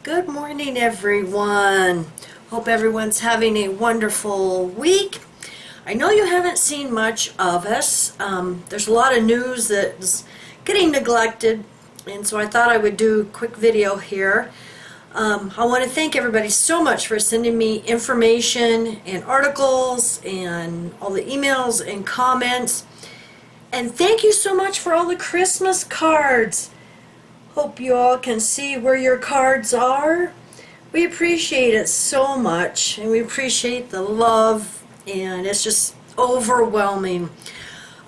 Good morning, everyone. Hope everyone's having a wonderful week. I know you haven't seen much of us. There's a lot of news that's getting neglected, and so I thought I would do a quick video here. I want to thank everybody so much for sending me information and articles and all the emails and comments. And thank you so much for all the Christmas cards. Hope you all can see where your cards are. We appreciate it so much, and we appreciate the love, and it's just overwhelming.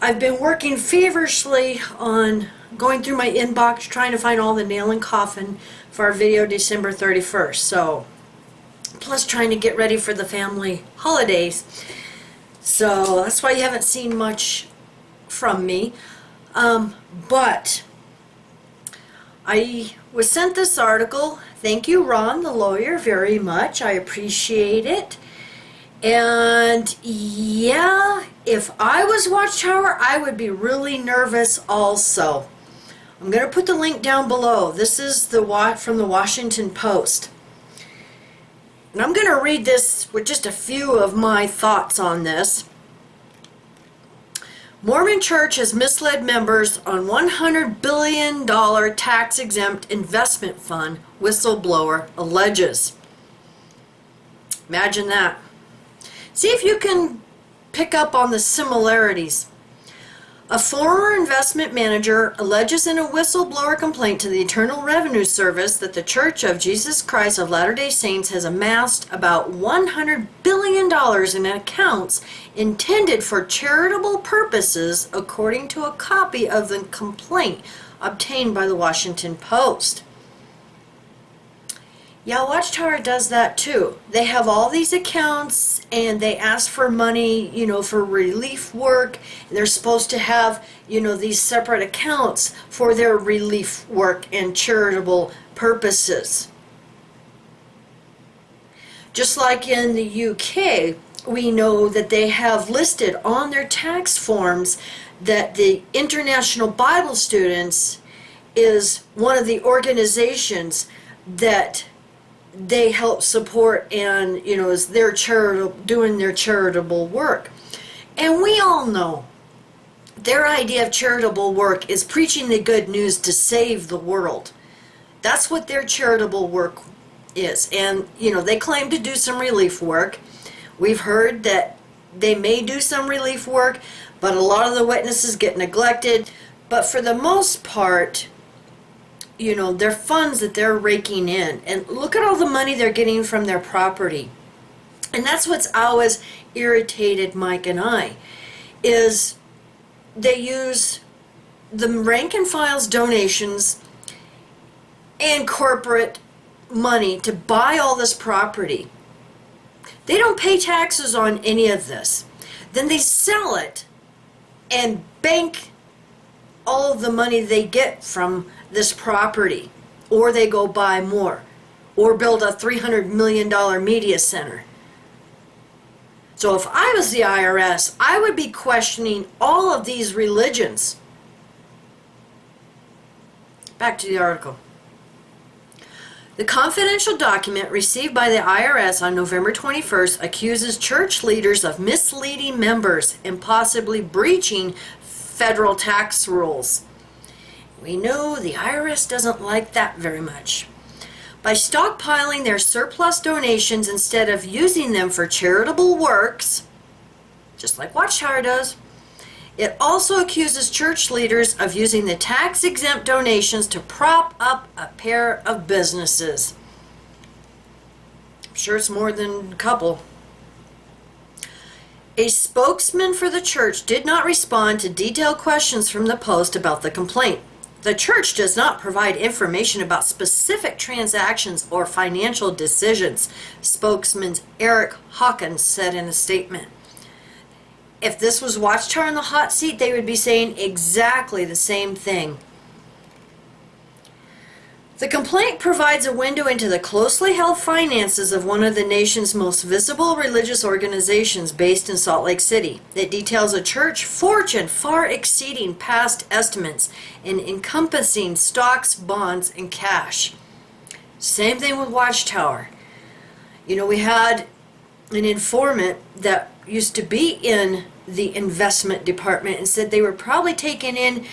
I've been working feverishly on going through my inbox trying to find all the nail and coffin for our video December 31st. So, plus trying to get ready for the family holidays. So that's why you haven't seen much from me. But I was sent this article. Thank you, Ron, the lawyer, very much. I appreciate it. And yeah, if I was Watchtower, I would be really nervous also. I'm going to put the link down below. This is from the Washington Post. And I'm going to read this with just a few of my thoughts on this. Mormon Church has misled members on $100 billion tax-exempt investment fund, whistleblower alleges. Imagine that. See if you can pick up on the similarities. A former investment manager alleges in a whistleblower complaint to the Internal Revenue Service that the Church of Jesus Christ of Latter-day Saints has amassed about $100 billion in accounts intended for charitable purposes, according to a copy of the complaint obtained by the Washington Post. Yeah, Watchtower does that too. They have all these accounts and they ask for money, for relief work. They're supposed to have, these separate accounts for their relief work and charitable purposes. Just like in the UK, we know that they have listed on their tax forms that the International Bible Students is one of the organizations that they help support and is their doing their charitable work. And we all know their idea of charitable work is preaching the good news to save the world. That's what their charitable work is. And they claim to do some relief work. We've heard that they may do some relief work, but a lot of the witnesses get neglected. But for the most part, their funds that they're raking in, and look at all the money they're getting from their property. And that's what's always irritated Mike and I, is they use the rank and file's donations and corporate money to buy all this property. They don't pay taxes on any of this. Then they sell it and bank all of the money they get from this property, or they go buy more, or build a $300 million media center. So if I was the IRS, I would be questioning all of these religions. Back to the article. The confidential document received by the IRS on November 21st accuses church leaders of misleading members and possibly breaching federal tax rules. We know the IRS doesn't like that very much. By stockpiling their surplus donations instead of using them for charitable works, just like Watchtower does, it also accuses church leaders of using the tax-exempt donations to prop up a pair of businesses. I'm sure it's more than a couple. A spokesman for the church did not respond to detailed questions from the Post about the complaint. The church does not provide information about specific transactions or financial decisions, spokesman Eric Hawkins said in a statement. If this was Watchtower in the hot seat, they would be saying exactly the same thing. The complaint provides a window into the closely held finances of one of the nation's most visible religious organizations based in Salt Lake City. It details a church fortune far exceeding past estimates and encompassing stocks, bonds, and cash. Same thing with Watchtower. You know, we had an informant that used to be in the investment department and said they were probably taking in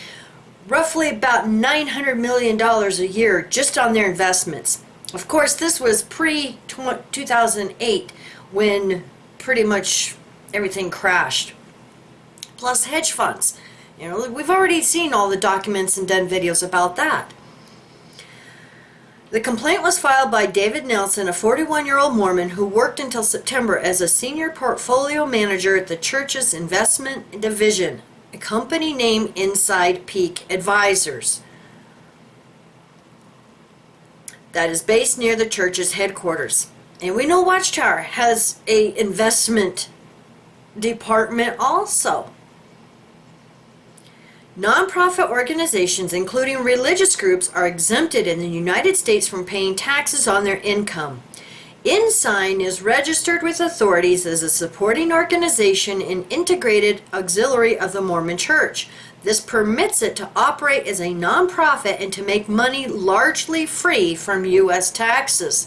roughly about $900 million a year just on their investments. Of course, this was pre-2008 when pretty much everything crashed. Plus hedge funds. You know, we've already seen all the documents and done videos about that. The complaint was filed by David Nelson, a 41-year-old Mormon who worked until September as a senior portfolio manager at the church's investment division, a company named Inside Peak Advisors, that is based near the church's headquarters. And we know Watchtower has a investment department also. Nonprofit organizations, including religious groups, are exempted in the United States from paying taxes on their income. Ensign is registered with authorities as a supporting organization and integrated auxiliary of the Mormon Church. This permits it to operate as a nonprofit and to make money largely free from U.S. taxes.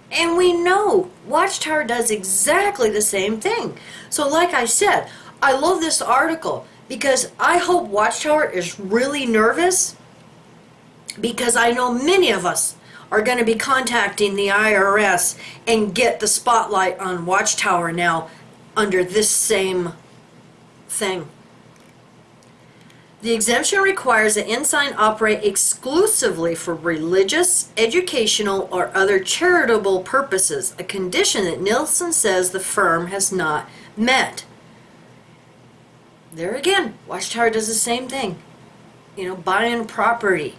And we know Watchtower does exactly the same thing. So like I said, I love this article because I hope Watchtower is really nervous, because I know many of us are going to be contacting the IRS and get the spotlight on Watchtower now under this same thing. The exemption requires that Ensign operate exclusively for religious, educational, or other charitable purposes, a condition that Nielsen says the firm has not met. There again, Watchtower does the same thing. You know, buying property.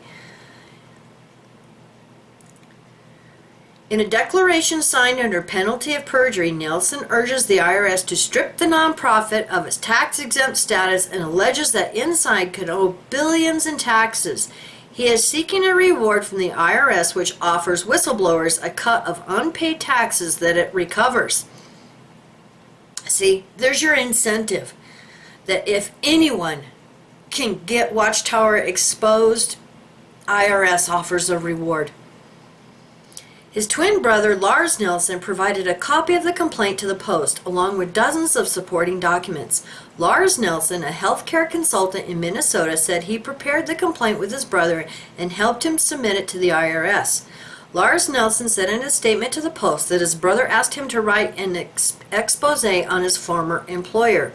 In a declaration signed under penalty of perjury, Nelson urges the IRS to strip the nonprofit of its tax-exempt status and alleges that Inside could owe billions in taxes. He is seeking a reward from the IRS, which offers whistleblowers a cut of unpaid taxes that it recovers. See, there's your incentive. That if anyone can get Watchtower exposed, IRS offers a reward. His twin brother, Lars Nelson, provided a copy of the complaint to the Post, along with dozens of supporting documents. Lars Nelson, a healthcare consultant in Minnesota, said he prepared the complaint with his brother and helped him submit it to the IRS. Lars Nelson said in a statement to the Post that his brother asked him to write an expose on his former employer.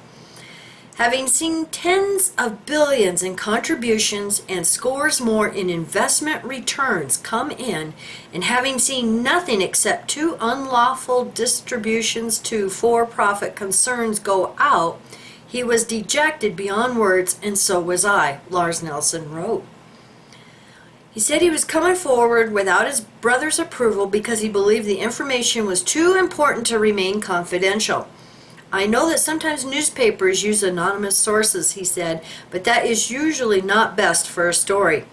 Having seen tens of billions in contributions and scores more in investment returns come in, and having seen nothing except 2 unlawful distributions to for-profit concerns go out, he was dejected beyond words, and so was I, Lars Nelson wrote. He said he was coming forward without his brother's approval because he believed the information was too important to remain confidential. I know that sometimes newspapers use anonymous sources, he said, but that is usually not best for a story.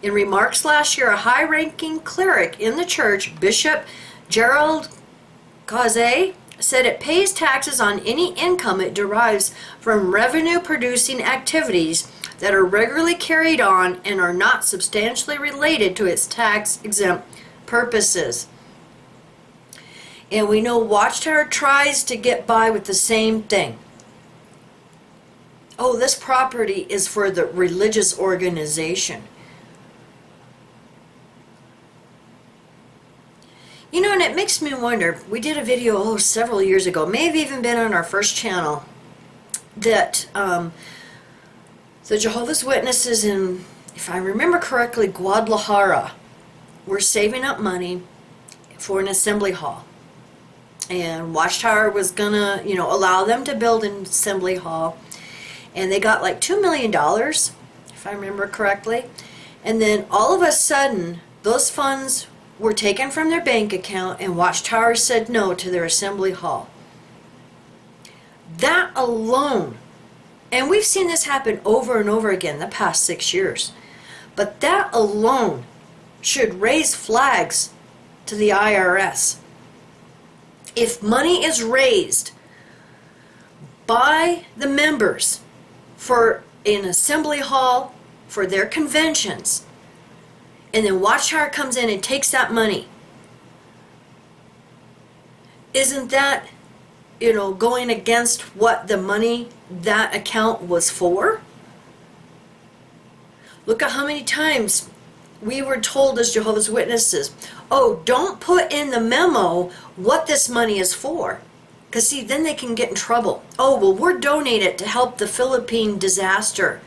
In remarks last year, a high-ranking cleric in the church, Bishop Gerald Causet, said it pays taxes on any income it derives from revenue-producing activities that are regularly carried on and are not substantially related to its tax-exempt purposes. And we know Watchtower tries to get by with the same thing. Oh, this property is for the religious organization. You know, and it makes me wonder, we did a video several years ago, may have even been on our first channel, that the Jehovah's Witnesses in, if I remember correctly, Guadalajara were saving up money for an assembly hall. And Watchtower was gonna, allow them to build an assembly hall. And they got like $2 million, if I remember correctly. And then all of a sudden, those funds were taken from their bank account and Watchtower said no to their assembly hall. That alone, and we've seen this happen over and over again the past 6 years, but that alone should raise flags to the IRS. If money is raised by the members for an assembly hall, for their conventions, and then Watchtower comes in and takes that money. Isn't that, going against what the money that account was for? Look at how many times we were told as Jehovah's Witnesses, oh, don't put in the memo what this money is for. Because see, then they can get in trouble. Oh, well, we're donated to help the Philippine disaster.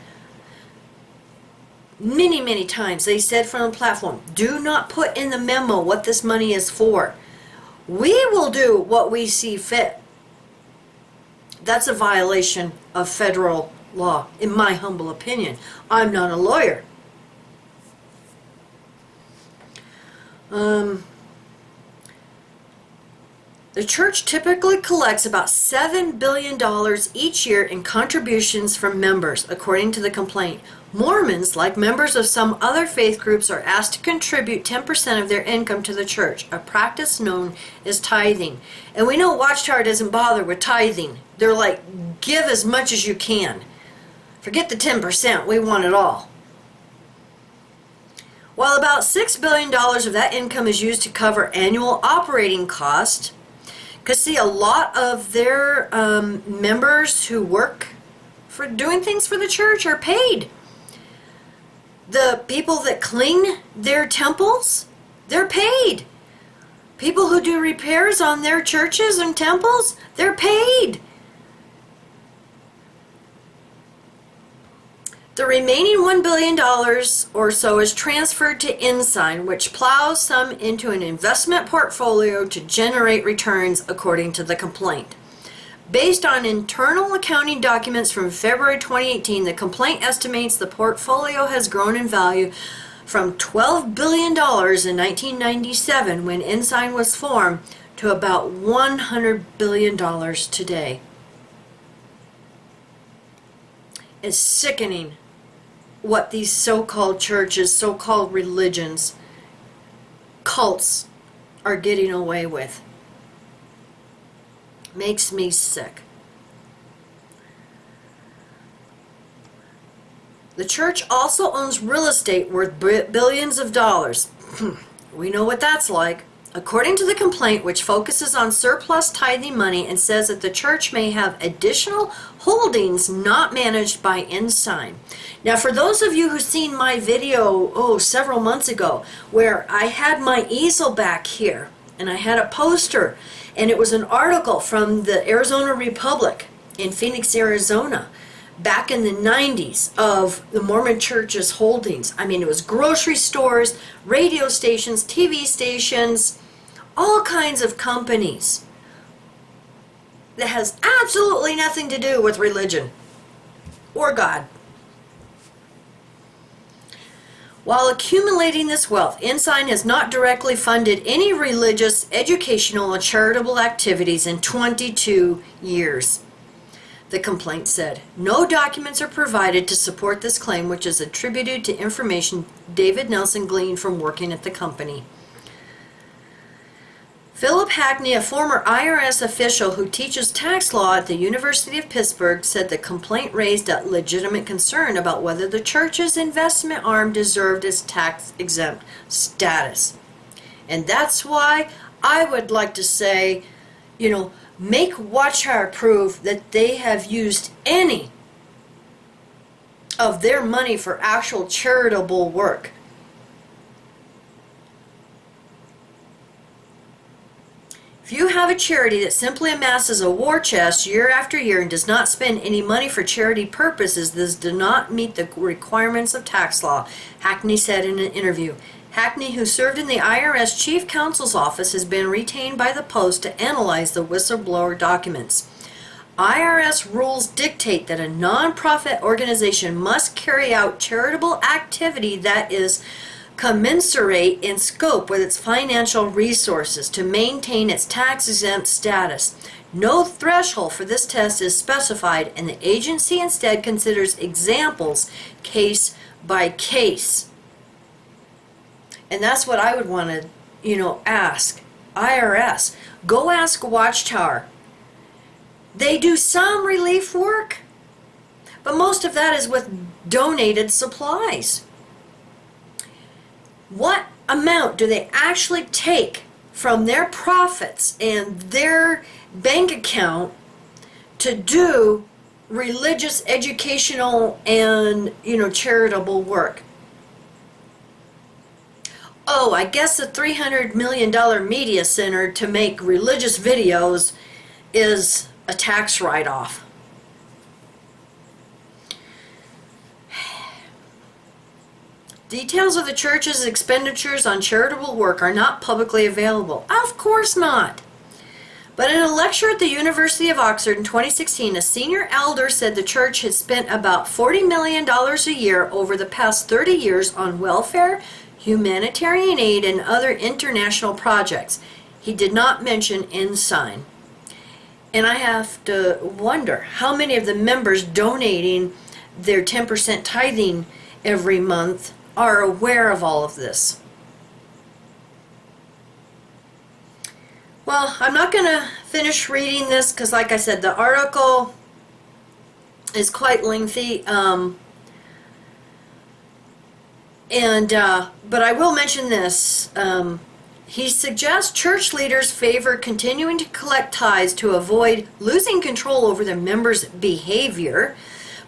Many, many times they said from the platform, do not put in the memo what this money is for. We will do what we see fit. That's a violation of federal law, in my humble opinion. I'm not a lawyer. The church typically collects about $7 billion each year in contributions from members, according to the complaint. Mormons, like members of some other faith groups, are asked to contribute 10% of their income to the church, a practice known as tithing. And we know Watchtower doesn't bother with tithing. They're like, give as much as you can. Forget the 10%, we want it all. While about $6 billion of that income is used to cover annual operating costs, because see, a lot of their members who work for doing things for the church are paid. The people that clean their temples, they're paid. People who do repairs on their churches and temples, they're paid. The remaining $1 billion or so is transferred to Ensign, which plows some into an investment portfolio to generate returns, according to the complaint. Based on internal accounting documents from February 2018, the complaint estimates the portfolio has grown in value from $12 billion in 1997, when Ensign was formed, to about $100 billion today. It's sickening what these so-called churches, so-called religions, cults are getting away with. Makes me sick. The church also owns real estate worth billions of dollars. We know what that's like. According to the complaint, which focuses on surplus tithing money and says that the church may have additional holdings not managed by Ensign. Now, for those of you who've seen my video, several months ago, where I had my easel back here, and I had a poster, and it was an article from the Arizona Republic in Phoenix, Arizona, back in the 90s, of the Mormon Church's holdings. I mean, it was grocery stores, radio stations, TV stations, all kinds of companies that has absolutely nothing to do with religion or God. While accumulating this wealth, Ensign has not directly funded any religious, educational, or charitable activities in 22 years. The complaint said, no documents are provided to support this claim, which is attributed to information David Nelson gleaned from working at the company. Philip Hackney, a former IRS official who teaches tax law at the University of Pittsburgh, said the complaint raised a legitimate concern about whether the church's investment arm deserved its tax-exempt status. And that's why I would like to say, make Watchtower prove that they have used any of their money for actual charitable work. If you have a charity that simply amasses a war chest year after year and does not spend any money for charity purposes, this does not meet the requirements of tax law, Hackney said in an interview. Hackney, who served in the IRS Chief Counsel's office, has been retained by the Post to analyze the whistleblower documents. IRS rules dictate that a nonprofit organization must carry out charitable activity that is commensurate in scope with its financial resources to maintain its tax-exempt status. No threshold for this test is specified, and the agency instead considers examples case by case. And that's what I would want to, ask. IRS, go ask Watchtower. They do some relief work, but most of that is with donated supplies. What amount do they actually take from their profits and their bank account to do religious, educational, and, charitable work? Oh, I guess the $300 million media center to make religious videos is a tax write-off. Details of the church's expenditures on charitable work are not publicly available. Of course not. But in a lecture at the University of Oxford in 2016, a senior elder said the church had spent about $40 million a year over the past 30 years on welfare, humanitarian aid, and other international projects. He did not mention Ensign. And I have to wonder how many of the members donating their 10% tithing every month are aware of all of this. Well, I'm not going to finish reading this because, like I said, the article is quite lengthy. But I will mention this. He suggests church leaders favor continuing to collect tithes to avoid losing control over their members' behavior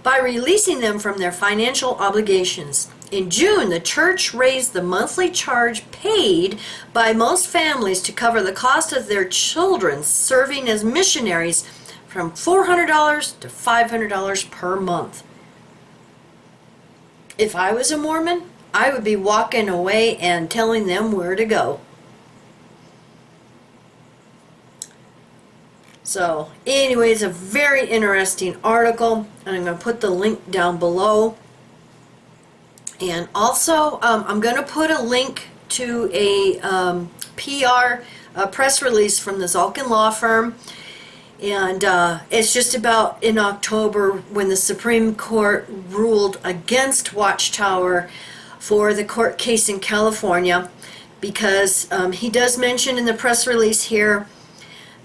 by releasing them from their financial obligations. In June, the church raised the monthly charge paid by most families to cover the cost of their children serving as missionaries from $400 to $500 per month. If I was a Mormon, I would be walking away and telling them where to go. So, anyways, a very interesting article, and I'm going to put the link down below. And also, I'm going to put a link to a press release from the Zalkin Law Firm. And it's just about in October when the Supreme Court ruled against Watchtower for the court case in California, because he does mention in the press release here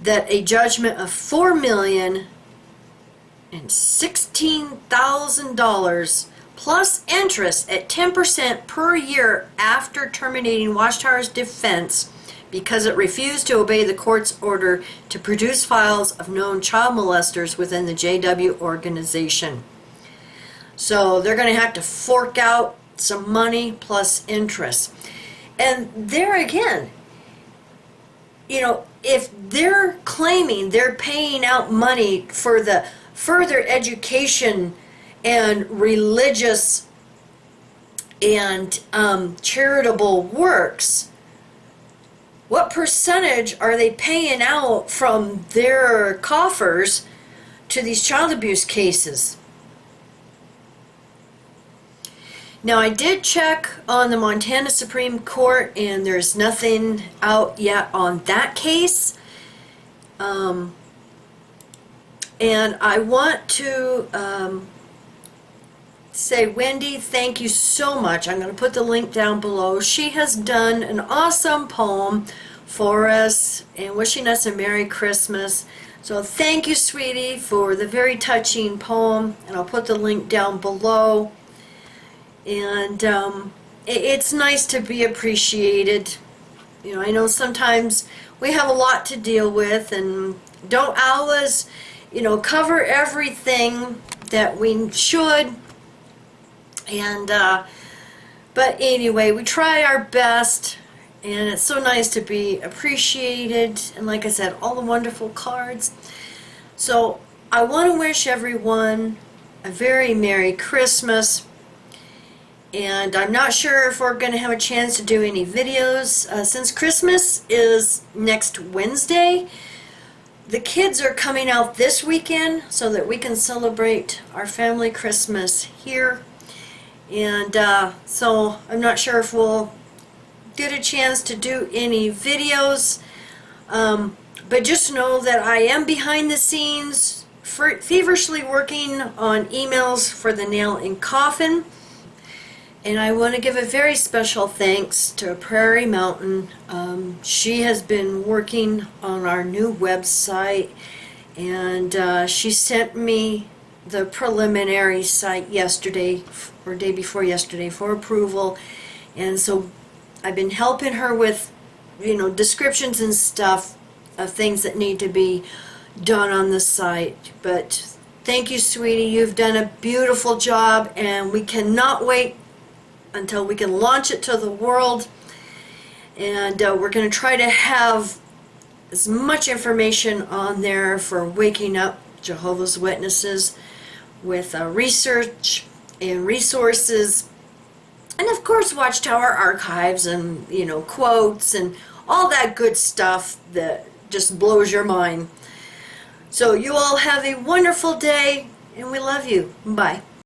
that a judgment of $4,016,000 plus interest at 10% per year after terminating Watchtower's defense because it refused to obey the court's order to produce files of known child molesters within the JW organization. So they're going to have to fork out some money plus interest. And there again, if they're claiming they're paying out money for the further education and religious and charitable works, what percentage are they paying out from their coffers to these child abuse cases? Now, I did check on the Montana Supreme Court, and there's nothing out yet on that case. And I want to say, Wendy, thank you so much. I'm going to put the link down below. She has done an awesome poem for us and wishing us a Merry Christmas. So thank you, sweetie, for the very touching poem, and I'll put the link down below. And it's nice to be appreciated. I know sometimes we have a lot to deal with and don't always, cover everything that we should. And but anyway, we try our best, and it's so nice to be appreciated, and like I said, all the wonderful cards. So I want to wish everyone a very Merry Christmas, and I'm not sure if we're going to have a chance to do any videos since Christmas is next Wednesday. The kids are coming out this weekend so that we can celebrate our family Christmas here. And so I'm not sure if we'll get a chance to do any videos, but just know that I am behind the scenes feverishly working on emails for the Nail and Coffin. And I want to give a very special thanks to Prairie Mountain. She has been working on our new website, and she sent me the preliminary site yesterday or day before yesterday for approval. And so I've been helping her with, descriptions and stuff of things that need to be done on the site. But thank you, sweetie. You've done a beautiful job, and we cannot wait until we can launch it to the world. And we're going to try to have as much information on there for waking up Jehovah's Witnesses with research and resources. And of course, Watchtower archives and, quotes and all that good stuff that just blows your mind. So you all have a wonderful day, and we love you. Bye.